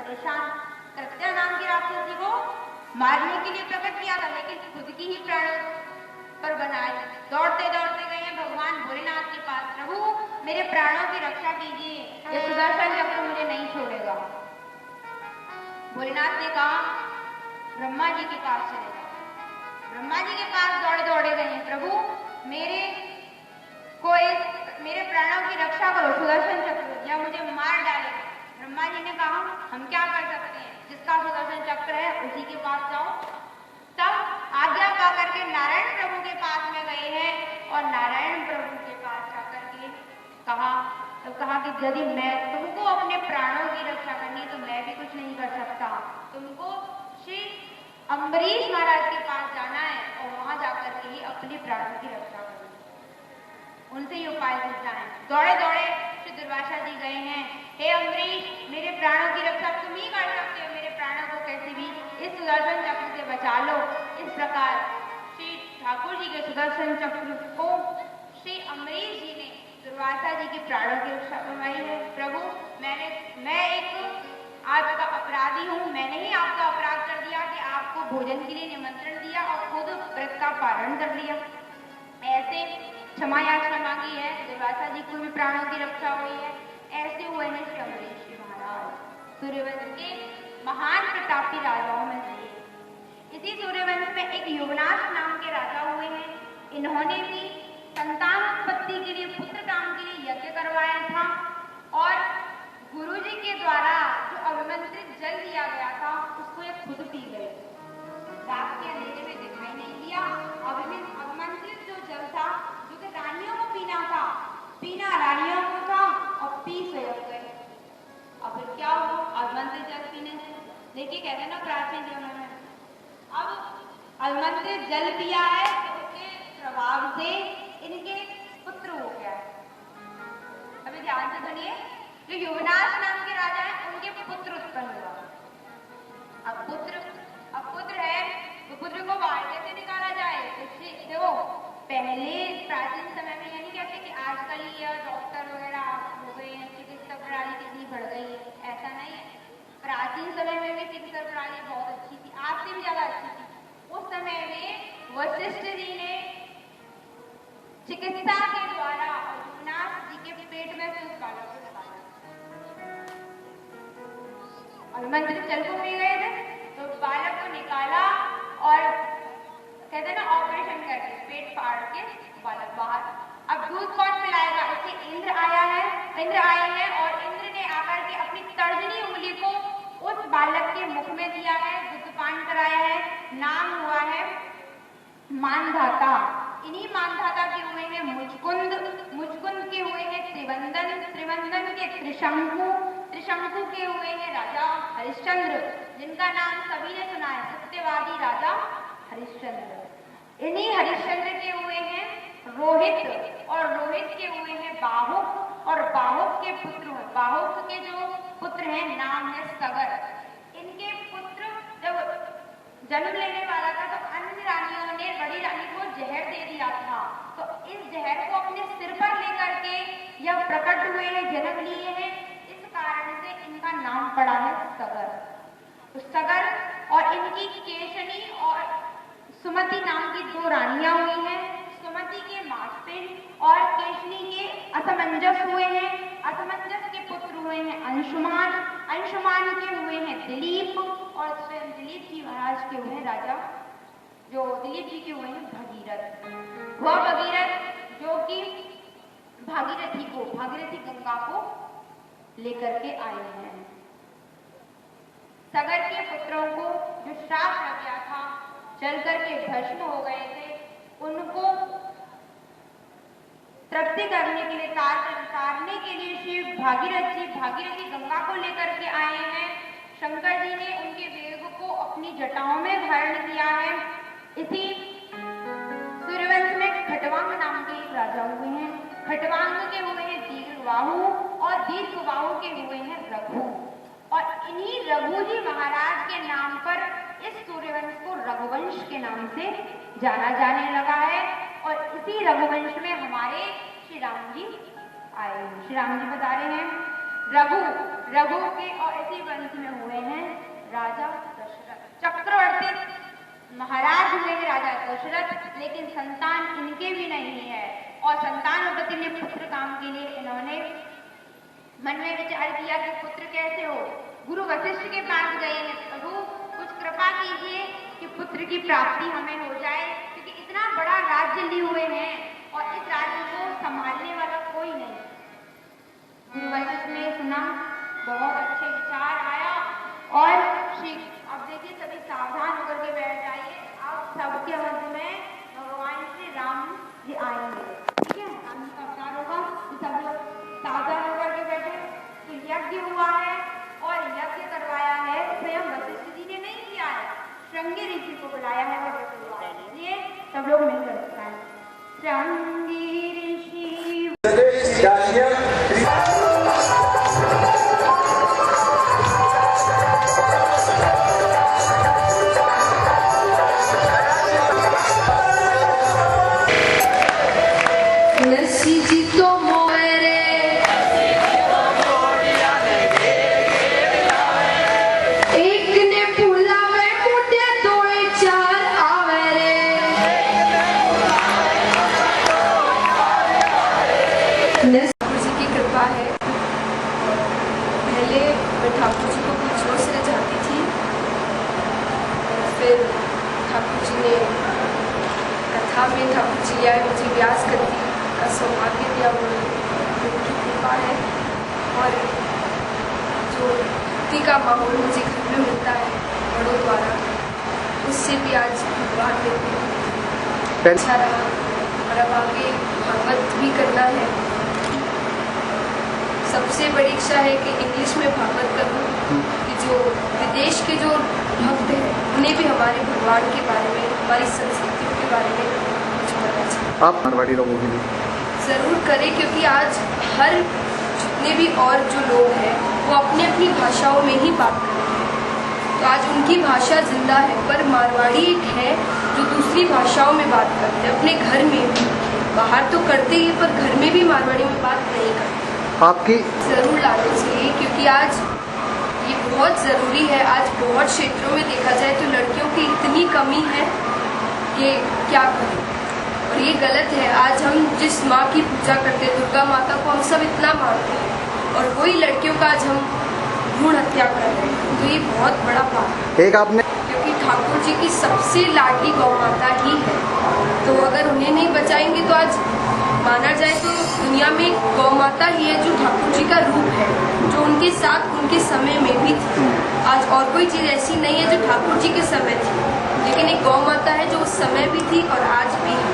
परेशान। कृत्या नाम की राक्षसी को मारने के लिए प्रकट किया था, लेकिन खुद की ही प्राण पर बनाए। दौड़ते दौड़ते गए हैं भगवान भोलेनाथ के पास। प्रभु मेरे प्राणों की रक्षा कीजिए, ये सुदर्शन चक्र मुझे नहीं छोड़ेगा। भोलेनाथ ने कहा ब्रह्मा जी के पास चले जाओ। ब्रह्मा जी के पास दौड़े दौड़े गए हैं। प्रभु मेरे प्राणों की रक्षा करो, सुदर्शन चक्र या मुझे मार डाले। ब्रह्मा जी ने कहा हम क्या कर सकते हैं, जिसका सुदर्शन चक्र है उसी के पास जाओ। तब आज्ञा पा करके नारायण प्रभु के पास में गए हैं और नारायण प्रभु के पास जाकर के कहा कि यदि मैं तुमको अपने प्राणों की रक्षा करनी तो मैं भी कुछ नहीं कर सकता। तुमको श्री अम्बरीश महाराज के पास जाना है और वहां जाकर के ही अपने प्राणों की रक्षा करनी, उनसे ही उपाय पूछना है। दौड़े दौड़े श्री दुर्वासा जी गए हैं। हे अम्बरीश मेरे प्राणों की रक्षा तुम ही कर सकते हो, मेरे प्राणों को कैसे भी इस सुदर्शन चक्र से बचा लो। इस प्रकार श्री ठाकुर जी के सुदर्शन चक्र को श्री अम्बरीश जी ने दुर्वासा जी के प्राणों की रक्षा करवाई है। प्रभु मैं एक आपका अपराधी हूँ, मैंने ही आपका अपराध कर दिया कि आपको भोजन के लिए निमंत्रण दिया और खुद व्रत का पालन कर लिया। ऐसे क्षमा याचना मांगी है, दुर्वासा जी को भी प्राणों की रक्षा हुई है। ऐसे हुए हैं श्री अम्बरीश जी महाराज सूर्यवंश के महान प्रतापी राजाओं में से। इसी सूर्यवंश में एक युवनाश नाम के राजा हुए हैं। इन्होंने भी संतान उत्पत्ति के लिए, पुत्र काम के लिए यज्ञ करवाया था और गुरु जी के द्वारा जो अभिमंत्रित जल दिया गया था उसको ये खुद पी गए। रात के अंधेरे में दिखाई नहीं दिया। अभिमंत्रित जो जल था जो कि रानियों को पीना था, पीना रानियों को था और पी स्वयं गए। अब फिर क्या हुआ अभिमंत्रित जल पीने से? देखिए कहते हैं ना प्राचीन जमाने में, अब अभिमंत्रित जल पिया है तो उसके प्रभाव से इनके पुत्र हो गया है। अभी ध्यान से सुनिए, जो युवनाश नाम के राजा है उनके पुत्र उत्पन्न हुआ। अब पुत्र है तो पुत्र को बाहर कैसे निकाला जाए? देखो पहले प्राचीन समय में यानी कहते कि आजकल ये डॉक्टर वगैरह हो गए हैं, चिकित्सा प्रणाली कितनी बढ़ गई है, ऐसा नहीं है। प्राचीन समय में भी चिकित्सा प्रणाली बहुत अच्छी थी, आज से भी ज्यादा अच्छी थी। उस समय में वशिष्ठ जी ने चिकित्सा के द्वारा युवनाश जी के पेट में से उस बालक को निकाला। अभिमंत्रित जल को पी गए थे तो बालक को निकाला और कहते हैं ना ऑपरेशन करके पेट फाड़ के बालक बाहर। अब दूध कौन पिलाएगा? इसे इंद्र आए हैं और इंद्र ने आकर के अपनी तर्जनी उंगली को उस बालक के मुख में दिया है, दूध पान कराया है। नाम हुआ है मानधाता। इन्हीं मानधाता के हुए हैं मुचकुंद के हुए हैं त्रिवंदन के त्रिशंकु के हुए हैं राजा हरिश्चंद्र, जिनका नाम सभी ने सुना है, सत्यवादी राजा हरिश्चंद्र। इन्हीं हरिश्चंद्र के हुए हैं रोहित और रोहित के हुए हैं बाहुक और बाहुक के पुत्र हुए। बाहुक के जो पुत्र हैं नाम है सगर। इनके पुत्र जब जन्म लेने वाला था तो अन्य रानियों ने बड़ी रानी को जहर दे दिया था, तो इस जहर को अपने सिर पर लेकर के यह प्रकट हुए हैं, जन्म लिए हैं। इस कारण से इनका नाम पड़ा है सगर। तो सगर और इनकी केशनी और सुमति नाम की दो रानियां हुई हैं। सुमति के मातपिंड और केशनी के असमंजस हुए हैं। असमंजस के पुत्र हुए हैं अंशुमान के हुए हैं दिलीप और स्वयं दिलीप जी महाराज के हुए राजा, जो दिलीप जी के हुए हैं भगीरथ। वह भगीरथ जो कि भागीरथी गंगा को लेकर के आए हैं। सगर के पुत्रों को जो श्राप लग गया था, चल करके भस्म हो गए थे, उनको तृप्ति करने के लिए तारने के लिए शिव भागीरथी गंगा को लेकर के आए हैं। शंकर जी ने उनके वेग को अपनी जटाओं में धारण किया है। इसी सूर्यवंश में खटवांग नाम के एक राजा हुए हैं। खटवांग के हुए हैं दीर्घबाहु और दीर्घबाहु के हुए हैं रघु, और इन्हीं रघु जी महाराज के नाम पर इस सूर्यवंश को रघुवंश के नाम से जाना जाने लगा है। और इसी रघुवंश में हमारे श्री राम जी आए हैं। श्री राम जी बता रहे हैं रघु रघु के और इसी वंश में हुए हैं राजा दशरथ। चक्रवर्ती महाराज हुए हैं राजा दशरथ, लेकिन संतान इनके भी नहीं है। और संतानोपति ने पुत्र काम के लिए इन्होंने मन में विचार किया कि पुत्र कैसे हो। गुरु वशिष्ठ के पास गए हैं, प्रभु कुछ कृपा कीजिए कि पुत्र की प्राप्ति हमें हो जाए, क्योंकि इतना बड़ा राज्य लिए हुए हैं और इस राज्य को संभालने वाला कोई नहीं। गुरु वशिष्ठ ने सुना, बहुत अच्छे विचार आया और श्री अब देखिए सभी सावधान होकर के बैठ जाइए। अब सबके मध्य में भगवान श्री राम जी आएंगे, ठीक है, राम का अवतार होगा। सब लोग सावधान होकर के बैठे। तो यज्ञ हुआ है और यज्ञ करवाया है स्वयं वशिष्ठ जी ने नहीं किया है, श्रृंगी ऋषि को बुलाया है और करवाया है। इसलिए सब लोग मिलकर बताएं, श्रृंगी ऋषि ठाकुर जी की कृपा है। पहले मैं ठाकुर जी को कुछ जोर से चाहती थी, फिर ठाकुर जी ने कथा में ठाकुर जी आए, मुझे व्यास गति का सौभाग्य दिया, वो उनकी कृपा है। और जो भक्ति का माहौल मुझे घर में मिलता है बड़ों द्वारा, उससे भी आज भगवान में अच्छा रहा। और अब आगे भागवत भी करना है। सबसे बड़ी इच्छा है कि इंग्लिश में भागवत करूं, कि जो विदेश के जो भक्त हैं उन्हें भी हमारे भगवान के बारे में, हमारी संस्कृति के बारे में कुछ पता चले। आप मारवाड़ी लोगों के लिए ज़रूर करें, क्योंकि आज हर जितने भी और जो लोग हैं वो अपनी अपनी भाषाओं में ही बात कर रहे हैं। तो आज उनकी भाषा जिंदा है, पर मारवाड़ी एक है जो दूसरी भाषाओं में बात करते हैं, अपने घर में भी। बाहर तो करते ही, पर घर में भी मारवाड़ी में बात नहीं करते। आपकी ज़रूर लाना चाहिए, क्योंकि आज ये बहुत ज़रूरी है। आज बहुत क्षेत्रों में देखा जाए तो लड़कियों की इतनी कमी है कि क्या करें, और ये गलत है। आज हम जिस माँ की पूजा करते हैं, दुर्गा माता को हम सब इतना मानते हैं, और वही लड़कियों का आज हम भ्रूण हत्या कर रहे हैं। तो ये बहुत बड़ा पाप है। एक आपने क्योंकि ठाकुर जी की सबसे लाडली गौ माता ही है, तो अगर उन्हें नहीं बचाएंगे तो आज माना जाए तो दुनिया में गौ माता ही है जो ठाकुर जी का रूप है, जो उनके साथ उनके समय में भी थी। आज और कोई चीज़ ऐसी नहीं है जो ठाकुर जी के समय थी, लेकिन एक गौ माता है जो उस समय भी थी और आज भी है।